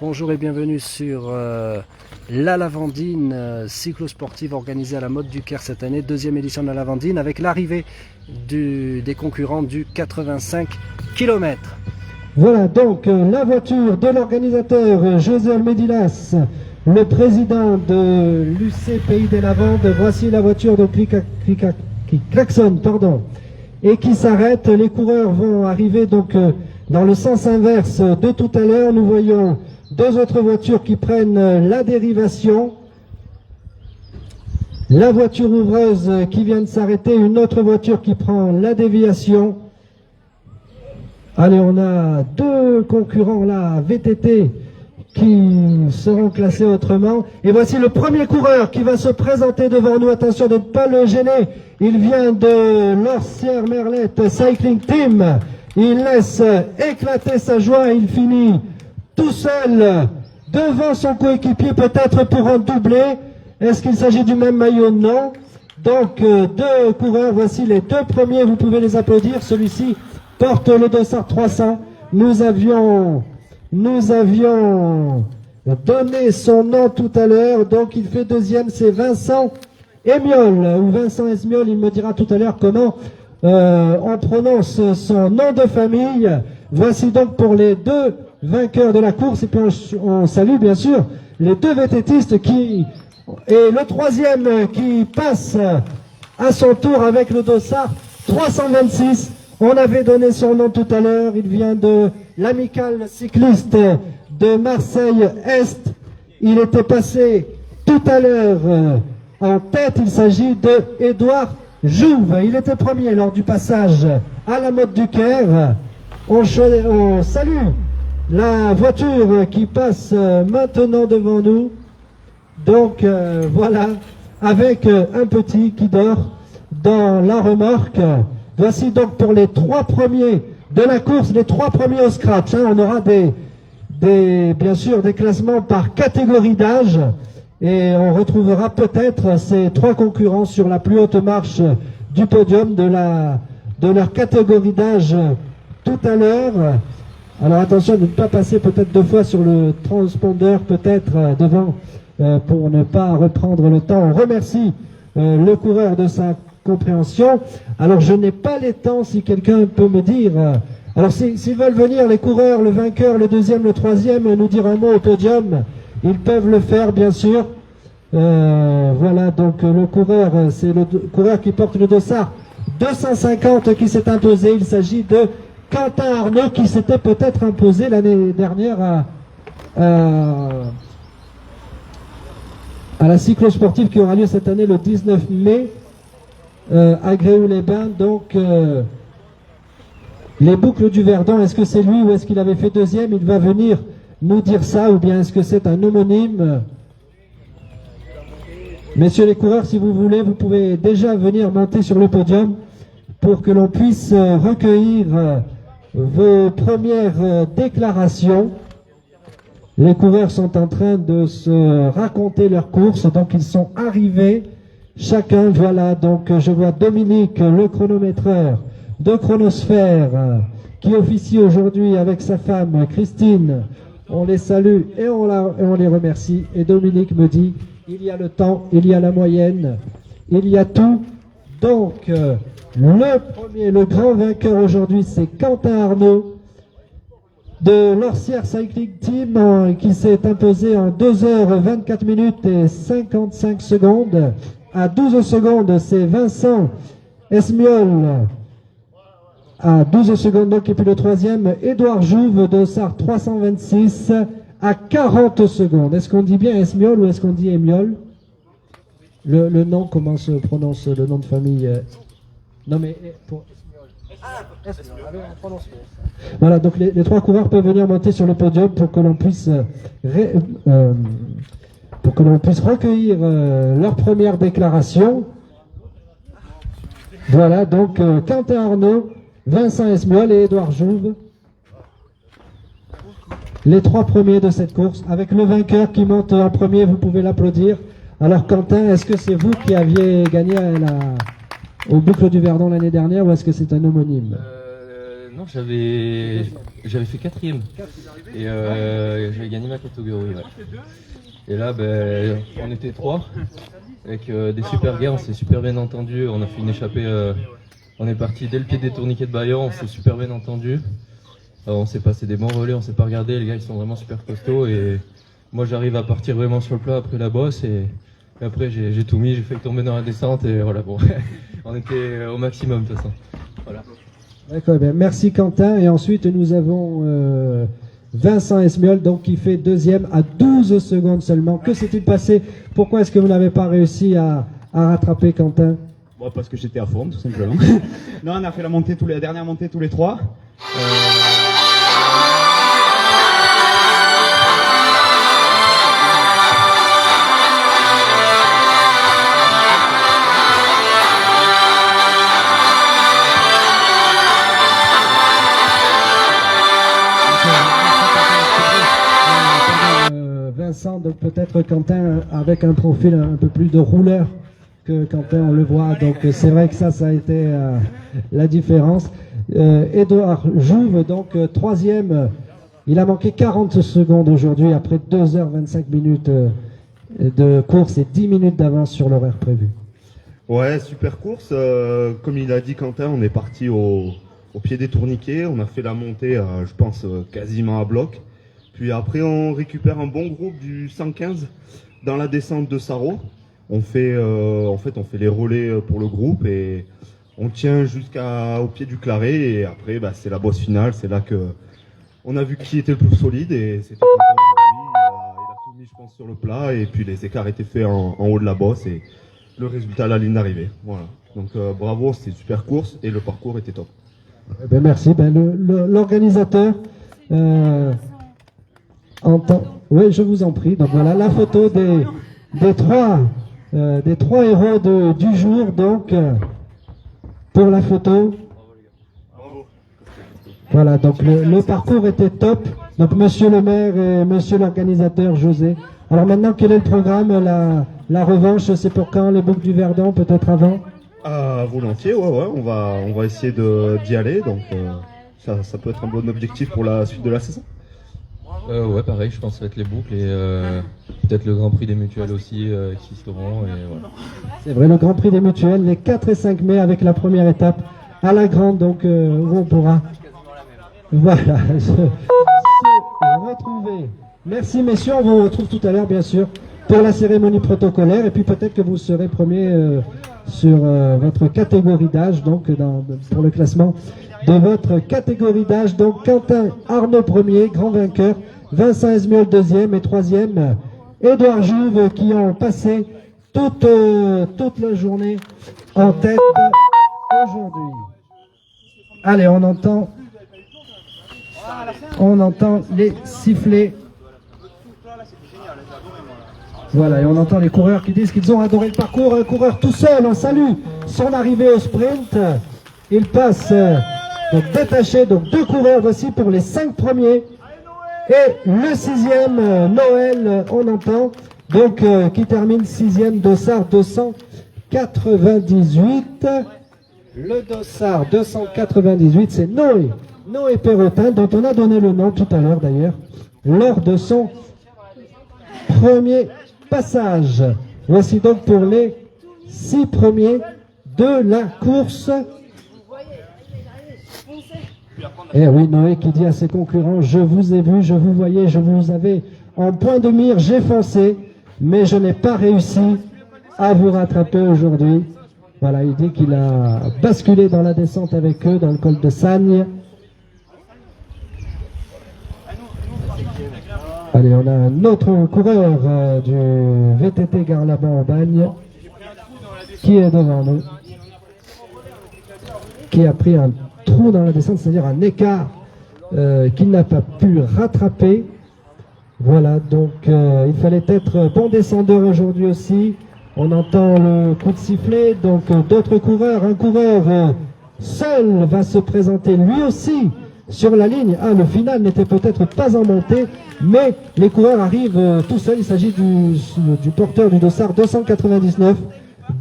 Bonjour et bienvenue sur la Lavandine cyclosportive organisée à la Motte du Caire cette année, deuxième édition de la Lavandine avec l'arrivée des concurrents du 85 km. Voilà donc la voiture de l'organisateur José Almedilas, le président de l'UC Pays des Lavandes. Voici la voiture de qui klaxonne, et qui s'arrête. Les coureurs vont arriver donc dans le sens inverse de tout à l'heure. Nous voyons deux autres voitures qui prennent la dérivation. La voiture ouvreuse qui vient de s'arrêter, une autre voiture qui prend la déviation. Allez, on a deux concurrents là, VTT, qui seront classés autrement. Et voici le premier coureur qui va se présenter devant nous. Attention de ne pas le gêner. Il vient de l'Orsière Merlette Cycling Team. Il laisse éclater sa joie. Il finit tout seul devant son coéquipier, peut-être pour en doubler. Est-ce qu'il s'agit du même maillot? Non. Donc deux coureurs, voici les deux premiers, vous pouvez les applaudir. Celui-ci porte le dossard 300. Nous avions donné son nom tout à l'heure, donc il fait deuxième, c'est Vincent Esmiol, ou Vincent Esmiol, il me dira tout à l'heure comment on prononce son nom de famille. Voici donc pour les deux vainqueurs de la course, et puis on salue bien sûr les deux VTTistes et le troisième qui passe à son tour avec le dossard 326. On avait donné son nom tout à l'heure, il vient de l'amicale cycliste de Marseille-Est. Il était passé tout à l'heure en tête, il s'agit de Édouard Jouve. Il était premier lors du passage à la Motte du Caire. On salue la voiture qui passe maintenant devant nous. Donc voilà, avec un petit qui dort dans la remorque. Voici donc pour les trois premiers de la course, les trois premiers au scratch. On aura bien sûr des classements par catégorie d'âge et on retrouvera peut-être ces trois concurrents sur la plus haute marche du podium de leur catégorie d'âge tout à l'heure. Alors attention de ne pas passer peut-être deux fois sur le transpondeur, peut-être devant, pour ne pas reprendre le temps. On remercie le coureur de sa compréhension. Alors je n'ai pas les temps, si quelqu'un peut me dire. Alors s'ils veulent venir, les coureurs, le vainqueur, le deuxième, le troisième, nous dire un mot au podium, ils peuvent le faire bien sûr. Voilà donc le coureur, c'est le coureur qui porte le dossard 250 qui s'est imposé. Il s'agit de Quentin Arnaud qui s'était peut-être imposé l'année dernière à la cyclosportive qui aura lieu cette année le 19 mai. À Gréoux-les-Bains, donc les boucles du Verdon, est-ce que c'est lui ou est-ce qu'il avait fait deuxième? Il va venir nous dire ça, ou bien est-ce que c'est un homonyme? Messieurs les coureurs, si vous voulez, vous pouvez déjà venir monter sur le podium pour que l'on puisse recueillir vos premières déclarations. Les coureurs sont en train de se raconter leur course, donc ils sont arrivés chacun. Voilà, donc je vois Dominique, le chronométreur de Chronosphère, qui officie aujourd'hui avec sa femme Christine. On les salue et on les remercie. Et Dominique me dit, il y a le temps, il y a la moyenne, il y a tout. Donc le grand vainqueur aujourd'hui, c'est Quentin Arnaud de l'Orsière Cycling Team, qui s'est imposé en 2h24 minutes et 55 secondes. À 12 secondes, c'est Vincent Esmiol. À 12 secondes, donc, et puis le troisième, Édouard Jouve, dossard 326, à 40 secondes. Est-ce qu'on dit bien Esmiol ou est-ce qu'on dit Émiol? Le nom, comment se prononce le nom de famille? Non, mais pour Esmiol. Voilà, donc les trois coureurs peuvent venir monter sur le podium pour que l'on puisse recueillir leur première déclaration. Voilà, donc Quentin Arnaud, Vincent Esmiol et Édouard Jouve, les trois premiers de cette course, avec le vainqueur qui monte en premier, vous pouvez l'applaudir. Alors Quentin, est-ce que c'est vous qui aviez gagné au Boucle du Verdon l'année dernière ou est-ce que c'est un homonyme? Non, j'avais fait quatrième. Et j'avais gagné ma catégorie. Ouais. Et là, ben, on était 3 avec des super gars, on s'est super bien entendu. On a fait une échappée, on est parti dès le pied des tourniquets de Bayeux, on s'est super bien entendu. On s'est passé des bons relais, on s'est pas regardé, les gars ils sont vraiment super costauds. Et moi j'arrive à partir vraiment sur le plat après la bosse. Et après j'ai tout mis, j'ai fait tomber dans la descente. Et voilà, bon, on était au maximum de toute façon. Voilà. D'accord, bien. Merci Quentin. Et ensuite, nous avons Vincent Esmiol, donc qui fait deuxième à 12 secondes seulement. Que s'est-il passé? Pourquoi est-ce que vous n'avez pas réussi à rattraper Quentin? Bon, parce que j'étais à forme, tout simplement. Non, on a fait la dernière montée tous les 3. Vincent, donc peut-être Quentin avec un profil un peu plus de rouleur que Quentin, on le voit. Donc c'est vrai que ça a été la différence. Édouard Jouve, donc troisième, il a manqué 40 secondes aujourd'hui après 2h25 minutes de course et 10 minutes d'avance sur l'horaire prévu. Ouais, super course. Comme il a dit Quentin, on est parti au pied des tourniquets. On a fait la montée, je pense, quasiment à bloc. Puis après, on récupère un bon groupe du 115 dans la descente de Sarro. On fait les relais pour le groupe et on tient jusqu'au pied du Claret. Et après, bah, c'est la bosse finale. C'est là que on a vu qui était le plus solide et c'était Quentin aujourd'hui. Il a tout mis, je pense, sur le plat. Et puis les écarts étaient faits en haut de la bosse et le résultat à la ligne d'arrivée. Voilà. Donc bravo, c'était une super course et le parcours était top. Eh ben, merci. Ben, l'organisateur oui, je vous en prie. Donc voilà la photo des trois héros du jour. Donc pour la photo. Voilà, donc le parcours était top. Donc monsieur le maire et monsieur l'organisateur José. Alors maintenant, quel est le programme? La revanche, c'est pour quand? Les Boucles du Verdon, peut-être avant? Volontiers, ouais, on va essayer d'y aller. Donc ça peut être un bon objectif pour la suite de la saison. Ouais, pareil, je pense que ça va être les boucles et peut-être le Grand Prix des mutuelles aussi qui seront. Et voilà. C'est vrai, le Grand Prix des mutuelles, les 4 et 5 mai avec la première étape à la Grande, donc où on pourra voilà, se retrouver. Merci messieurs, on vous retrouve tout à l'heure bien sûr pour la cérémonie protocolaire et puis peut-être que vous serez premier sur votre catégorie d'âge, donc pour le classement de votre catégorie d'âge. Donc Quentin Arnaud premier, grand vainqueur, Vincent Esmiol deuxième et troisième Édouard Jouve qui ont passé toute la journée en tête aujourd'hui. Allez, on entend les sifflets. Voilà, et on entend les coureurs qui disent qu'ils ont adoré le parcours. Un coureur tout seul, on salue son arrivée au sprint. Il passe donc détaché, donc 2 coureurs, voici pour les 5 premiers. Et le 6e, Noël, on entend, donc qui termine 6e, Dossard 298. Le Dossard 298, c'est Noé Perrotin, dont on a donné le nom tout à l'heure d'ailleurs, lors de son premier passage. Voici donc pour les 6 premiers de la course. Et oui, Noé qui dit à ses concurrents, je vous ai vu, je vous voyais, je vous avais en point de mire, j'ai foncé, mais je n'ai pas réussi à vous rattraper aujourd'hui. Voilà, il dit qu'il a basculé dans la descente avec eux, dans le col de Sagne. Allez, on a un autre coureur du VTT Garlaban en Bagne qui est devant nous, qui a pris un trou dans la descente, c'est-à-dire un écart qu'il n'a pas pu rattraper. Voilà, donc il fallait être bon descendeur aujourd'hui aussi. On entend le coup de sifflet, donc d'autres coureurs. Un coureur seul va se présenter lui aussi sur la ligne. Le final n'était peut-être pas en montée, mais les coureurs arrivent tout seuls. Il s'agit du porteur du Dossard 299,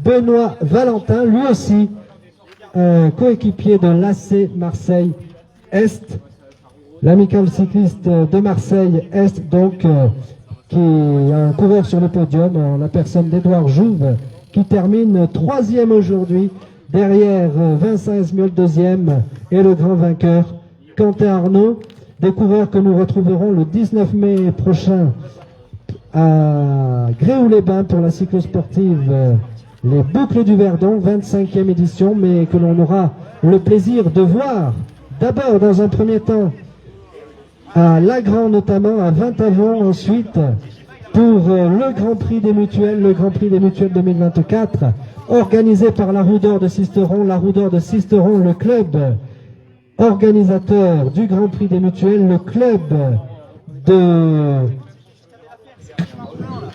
Benoît Valentin, lui aussi coéquipier de l'AC Marseille Est, l'amicale cycliste de Marseille Est, donc, qui a un coureur sur le podium, en la personne d'Edouard Jouve, qui termine 3e aujourd'hui, derrière Vincent Esmiol 2e et le grand vainqueur Quentin Arnaud, des coureurs que nous retrouverons le 19 mai prochain à Gréoux-les-Bains pour la cyclosportive les Boucles du Verdon, 25e édition, mais que l'on aura le plaisir de voir d'abord dans un premier temps à Lagran notamment, à 20 avant ensuite pour le Grand Prix des Mutuelles, le Grand Prix des Mutuelles 2024, organisé par la Roue d'Or de Sisteron, la Roue d'Or de Sisteron, le club organisateur du Grand Prix des Mutuelles, le club de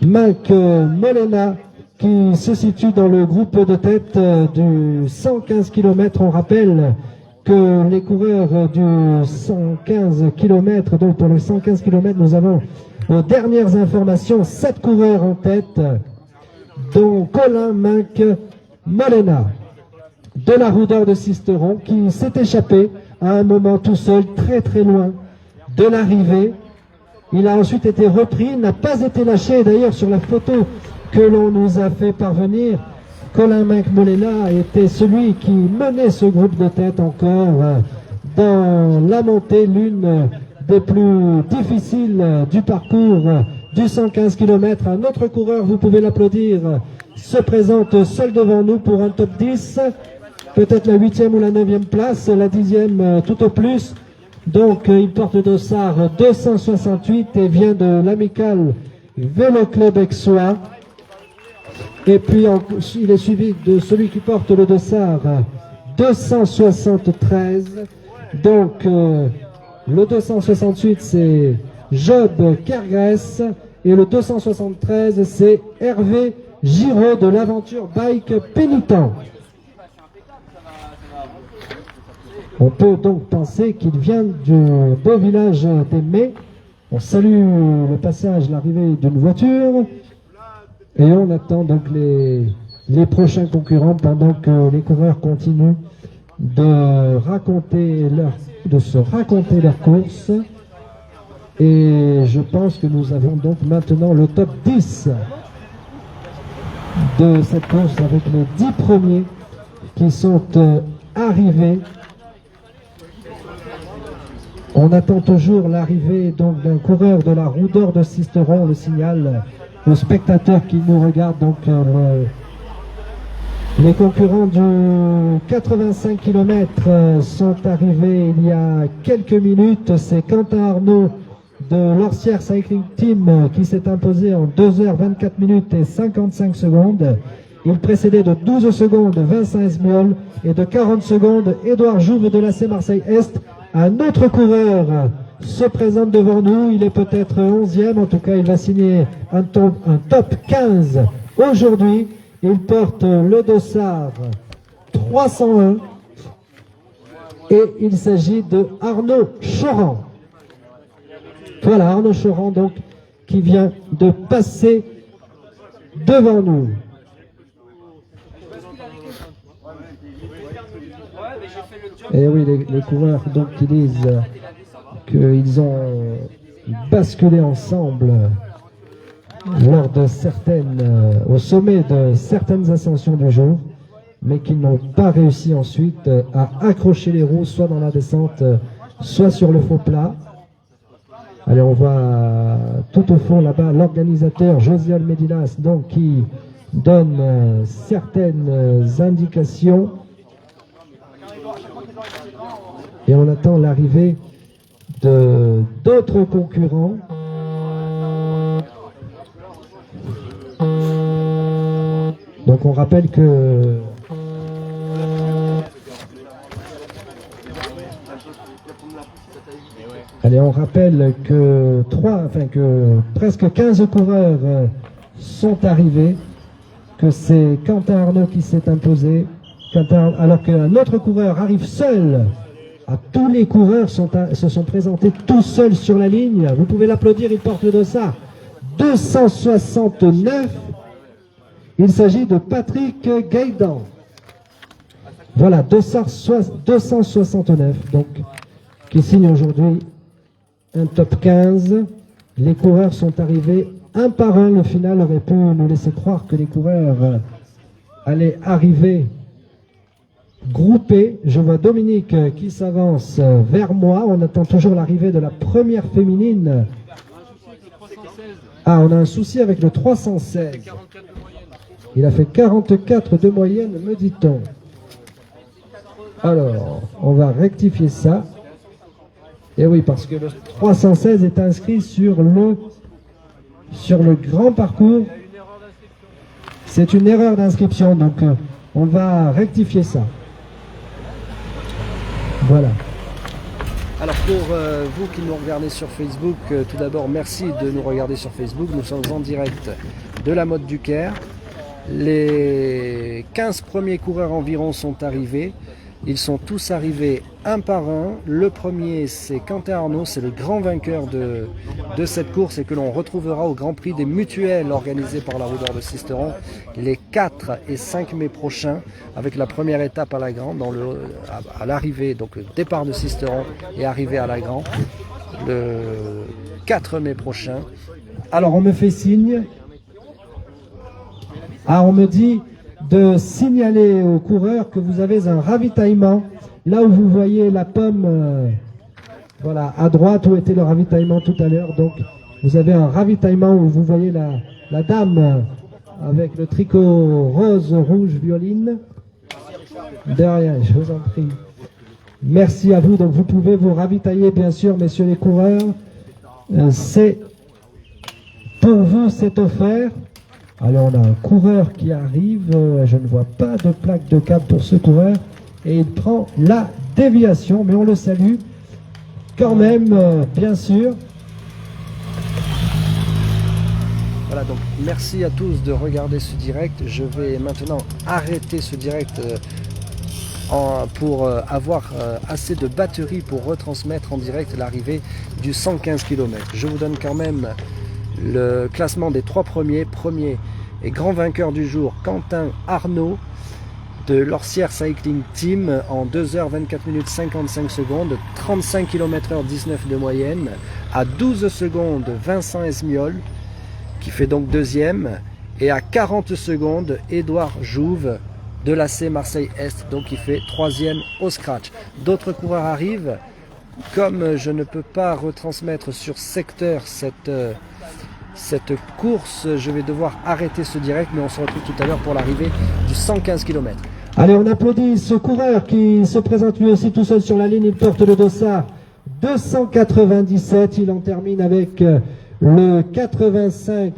Mac Molena, qui se situe dans le groupe de tête du 115 km. On rappelle que les coureurs du 115 km, donc pour les 115 km, nous avons aux dernières informations 7 coureurs en tête, dont Colin Mac Molena de la Roue d'Or de Sisteron, qui s'est échappé à un moment tout seul, très très loin de l'arrivée. Il a ensuite été repris, n'a pas été lâché. D'ailleurs, sur la photo que l'on nous a fait parvenir, Colin Mac Molena était celui qui menait ce groupe de tête encore dans la montée, l'une des plus difficiles du parcours du 115 km. Un autre coureur, vous pouvez l'applaudir, se présente seul devant nous pour un top 10, peut-être la 8e ou la 9e place, la 10e tout au plus. Donc il porte le dossard 268 et vient de l'amicale Vélo Club Aixois. Et puis il est suivi de celui qui porte le dossard 273. Donc le 268 c'est Job Kergrès et le 273 c'est Hervé Giraud de l'Aventure Bike Pénitent. On peut donc penser qu'il vient du beau village des Mets. On salue le passage, l'arrivée d'une voiture. Et on attend donc les prochains concurrents pendant que les coureurs continuent de se raconter leur course. Et je pense que nous avons donc maintenant le top 10 de cette course avec les 10 premiers qui sont arrivés. On attend toujours l'arrivée donc d'un coureur de la Roue d'Or de Sisteron. On le signale aux spectateurs qui nous regardent. Donc les concurrents du 85 km sont arrivés il y a quelques minutes. C'est Quentin Arnaud de l'Orsière Cycling Team qui s'est imposé en 2h24 minutes et 55 secondes. Il précédait de 12 secondes Vincent Esmiol et de 40 secondes Édouard Jouve de l'AC Marseille Est. Un autre coureur se présente devant nous, il est peut-être 11e, en tout cas il va signer un top 15 aujourd'hui. Il porte le dossard 301 et il s'agit de Arnaud Choran. Voilà, Arnaud Choran donc qui vient de passer devant nous. Et oui, les coureurs donc qui disent qu'ils ont basculé ensemble lors de au sommet de certaines ascensions du jour, mais qui n'ont pas réussi ensuite à accrocher les roues, soit dans la descente, soit sur le faux plat. Allez, on voit tout au fond là-bas l'organisateur Josiel Medinas donc qui donne certaines indications. Et on attend l'arrivée d'autres concurrents. Donc on rappelle que on rappelle que presque 15 coureurs sont arrivés, que c'est Quentin Arnaud qui s'est imposé, alors qu'un autre coureur arrive seul. Tous les coureurs se sont présentés tout seuls sur la ligne. Vous pouvez l'applaudir, il porte le dossard 269. Il s'agit de Patrick Gaïdan. Voilà, dossard 269. Donc, qui signe aujourd'hui un top 15. Les coureurs sont arrivés un par un. Le final aurait pu nous laisser croire que les coureurs allaient arriver groupés. Je vois Dominique qui s'avance vers moi. On attend toujours l'arrivée de la première féminine. Ah, on a un souci avec le 316. Il a fait 44 de moyenne, me dit-on. Alors, on va rectifier ça. Et oui, parce que le 316 est inscrit sur le grand parcours. C'est une erreur d'inscription, donc on va rectifier ça. Voilà. Alors pour vous qui nous regardez sur Facebook, tout d'abord merci de nous regarder sur Facebook. Nous sommes en direct de la Motte du Caire. Les 15 premiers coureurs environ sont arrivés. Ils sont tous arrivés un par un. Le premier, c'est Quentin Arnaud, c'est le grand vainqueur de cette course et que l'on retrouvera au Grand Prix des Mutuelles organisé par la Roue d'Or de Sisteron les 4 et 5 mai prochains, avec la première étape à Lagran, à l'arrivée, donc le départ de Sisteron et arrivée à Lagran, le 4 mai prochain. Alors on me fait signe. Ah, on me dit de signaler aux coureurs que vous avez un ravitaillement. Là où vous voyez la pomme, voilà, à droite où était le ravitaillement tout à l'heure. Donc vous avez un ravitaillement où vous voyez la dame avec le tricot rose, rouge, violine. De rien, je vous en prie. Merci à vous. Donc vous pouvez vous ravitailler, bien sûr, messieurs les coureurs. C'est pour vous, c'est offert. Alors on a un coureur qui arrive, je ne vois pas de plaque de cap pour ce coureur et il prend la déviation, mais on le salue quand même, bien sûr. Voilà, donc merci à tous de regarder ce direct. Je vais maintenant arrêter ce direct pour avoir assez de batterie pour retransmettre en direct l'arrivée du 115 km. Je vous donne quand même le classement des 3 premiers. Premier et grand vainqueur du jour, Quentin Arnaud de l'Orsière Cycling Team en 2h24 minutes 55 secondes, 35 km/h 19 de moyenne. À 12 secondes, Vincent Esmiol qui fait donc deuxième. Et à 40 secondes, Édouard Jouve de l'AC Marseille-Est, donc qui fait troisième au scratch. D'autres coureurs arrivent. Comme je ne peux pas retransmettre sur secteur cette course, je vais devoir arrêter ce direct, mais on se retrouve tout à l'heure pour l'arrivée du 115 km. Allez, on applaudit ce coureur qui se présente lui aussi tout seul sur la ligne. Il porte le dossard 297. Il en termine avec le 85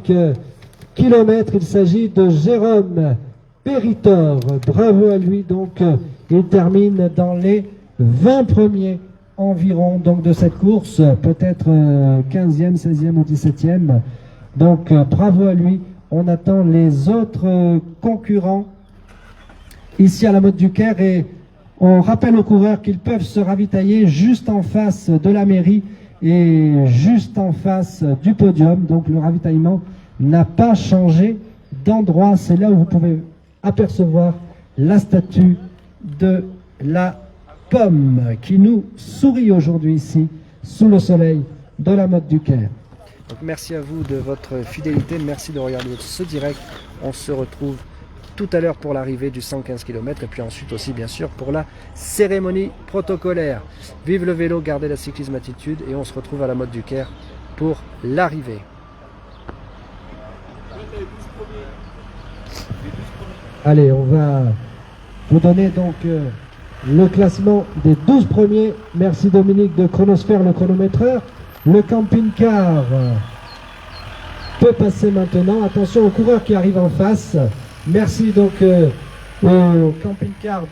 km. Il s'agit de Jérôme Péritor. Bravo à lui. Donc, il termine dans les 20 premiers environ donc, de cette course. Peut-être 15e, 16e ou 17e. Donc, bravo à lui. On attend les autres concurrents ici à la Motte du Caire et on rappelle aux coureurs qu'ils peuvent se ravitailler juste en face de la mairie et juste en face du podium. Donc le ravitaillement n'a pas changé d'endroit. C'est là où vous pouvez apercevoir la statue de la pomme qui nous sourit aujourd'hui ici sous le soleil de la Motte du Caire. Donc merci à vous de votre fidélité, merci de regarder ce direct. On se retrouve tout à l'heure pour l'arrivée du 115 km et puis ensuite aussi bien sûr pour la cérémonie protocolaire. Vive le vélo, gardez la cyclisme attitude et on se retrouve à la Motte du Caire pour l'arrivée. Allez, on va vous donner donc le classement des 12 premiers. Merci Dominique de Chronosphère, le chronométreur. Le camping-car peut passer maintenant. Attention aux coureurs qui arrivent en face. Merci donc au camping-car.